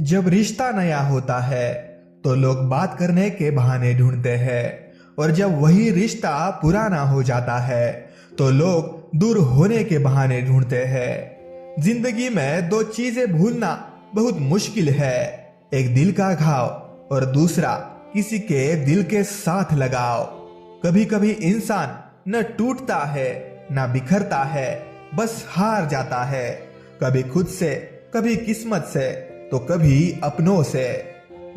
जब रिश्ता नया होता है तो लोग बात करने के बहाने ढूंढते हैं, और जब वही रिश्ता पुराना हो जाता है तो लोग दूर होने के बहाने ढूंढते हैं। जिंदगी में दो चीजें भूलना बहुत मुश्किल है, एक दिल का घाव और दूसरा किसी के दिल के साथ लगाव। कभी कभी इंसान न टूटता है न बिखरता है, बस हार जाता है, कभी खुद से, कभी किस्मत से, तो कभी अपनों से।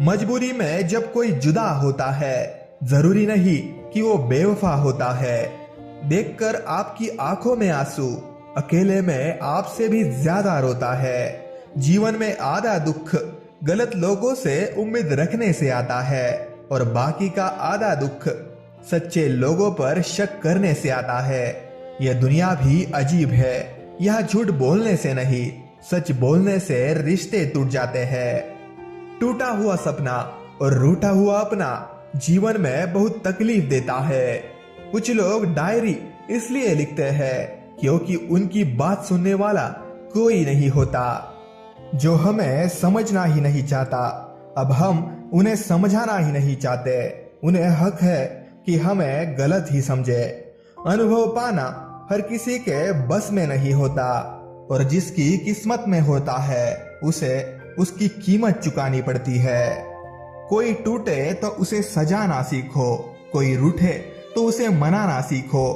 मजबूरी में जब कोई जुदा होता है, जरूरी नहीं कि वो बेवफा होता है। देखकर आपकी आंखों में आंसू, अकेले में आपसे भी ज्यादा रोता है। जीवन में आधा दुख गलत लोगों से उम्मीद रखने से आता है, और बाकी का आधा दुख सच्चे लोगों पर शक करने से आता है। यह दुनिया भी अजीब है, यह झूठ बोलने से नहीं, सच बोलने से रिश्ते टूट जाते हैं। टूटा हुआ सपना और रूठा हुआ अपना जीवन में बहुत तकलीफ देता है। कुछ लोग डायरी इसलिए लिखते हैं क्योंकि उनकी बात सुनने वाला कोई नहीं होता। जो हमें समझना ही नहीं चाहता, अब हम उन्हें समझाना ही नहीं चाहते। उन्हें हक है कि हमें गलत ही समझे। अनुभव पाना हर किसी के बस में नहीं होता, और जिसकी किस्मत में होता है उसे उसकी कीमत चुकानी पड़ती है। कोई टूटे तो उसे सजाना सीखो, कोई रूठे तो उसे मनाना सीखो।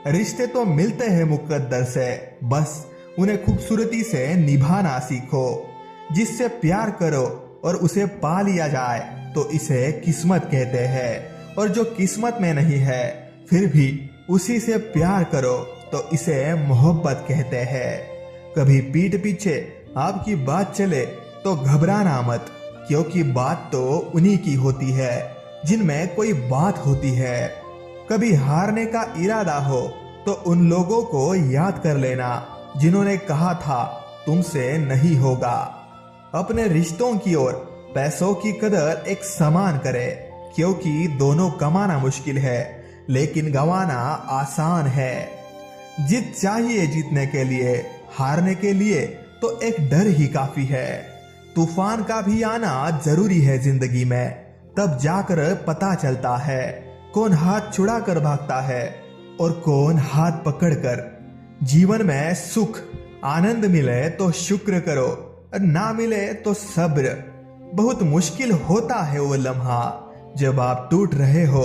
रिश्ते तो मिलते हैं मुकद्दर से, बस उन्हें खूबसूरती से निभाना सीखो। जिससे प्यार करो और उसे पा लिया जाए तो इसे किस्मत कहते हैं, और जो किस्मत में नहीं है फिर भी उसी से प्यार करो तो इसे मोहब्बत कहते हैं। कभी पीठ पीछे आपकी बात चले तो घबराना मत, क्योंकि बात तो उन्हीं की होती है जिनमें कोई बात होती है। कभी हारने का इरादा हो तो उन लोगों को याद कर लेना जिन्होंने कहा था तुमसे नहीं होगा। अपने रिश्तों की ओर पैसों की कदर एक समान करे, क्योंकि दोनों कमाना मुश्किल है लेकिन गंवाना आसान है। जीत चाहिए जीतने के लिए, हारने के लिए तो एक डर ही काफी है। तूफान का भी आना जरूरी है जिंदगी में, तब जाकर पता चलता है कौन हाथ छुड़ा कर भागता है और कौन हाथ पकड़कर। जीवन में सुख आनंद मिले तो शुक्र करो, और ना मिले तो सब्र। बहुत मुश्किल होता है वो लम्हा जब आप टूट रहे हो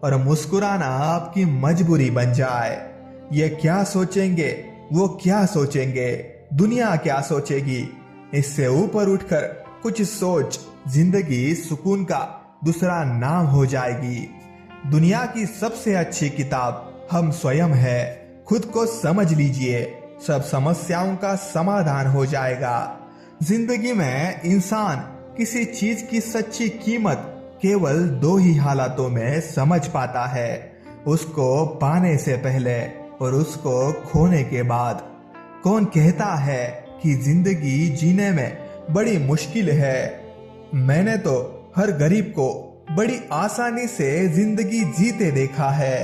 और मुस्कुराना आपकी मजबूरी बन जाए। ये क्या सोचेंगे, वो क्या सोचेंगे, दुनिया क्या सोचेगी, इससे ऊपर उठकर कुछ सोच, जिंदगी सुकून का दूसरा नाम हो जाएगी। दुनिया की सबसे अच्छी किताब हम स्वयं है, खुद को समझ लीजिए, सब समस्याओं का समाधान हो जाएगा। जिंदगी में इंसान किसी चीज की सच्ची कीमत केवल दो ही हालातों में समझ पाता है, उसको पाने से पहले और उसको खोने के बाद। कौन कहता है कि जिंदगी जीने में बड़ी मुश्किल है? मैंने तो हर गरीब को बड़ी आसानी से जिंदगी जीते देखा है।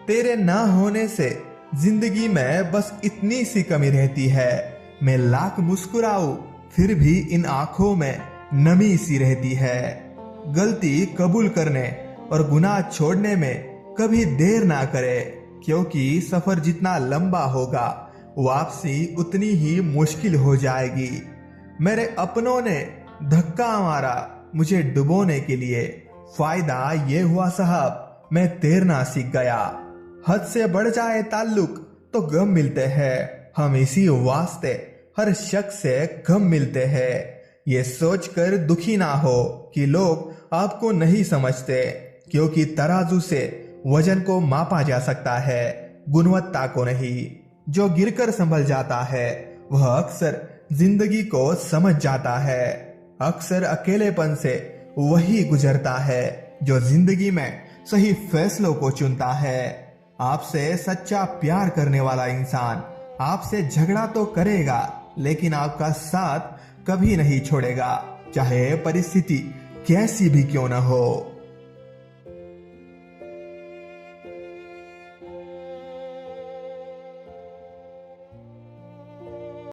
तेरे ना होने से जिंदगी में बस इतनी सी कमी रहती है, मैं लाख मुस्कुराऊं फिर भी इन आंखों में नमी सी रहती है। गलती कबूल करने और गुनाह छोड़ने में कभी देर ना करे, क्योंकि सफर जितना लंबा होगा वापसी उतनी ही मुश्किल हो जाएगी। मेरे अपनों ने धक्का मारा मुझे डुबोने के लिए, फायदा ये हुआ साहब मैं तैरना सीख गया। हद से बढ़ जाए ताल्लुक तो गम मिलते हैं, हम इसी वास्ते हर शख्स से गम मिलते हैं। ये सोचकर दुखी ना हो कि लोग आपको नहीं समझते, क्योंकि तराजू से वजन को मापा जा सकता है, गुणवत्ता को नहीं। जो गिरकर संभल जाता है वह अक्सर जिंदगी को समझ जाता है। अक्सर अकेलेपन से वही गुजरता है जो जिंदगी में सही फैसलों को चुनता है। आपसे सच्चा प्यार करने वाला इंसान आपसे झगड़ा तो करेगा लेकिन आपका साथ कभी नहीं छोड़ेगा, चाहे परिस्थिति कैसी भी क्यों न हो।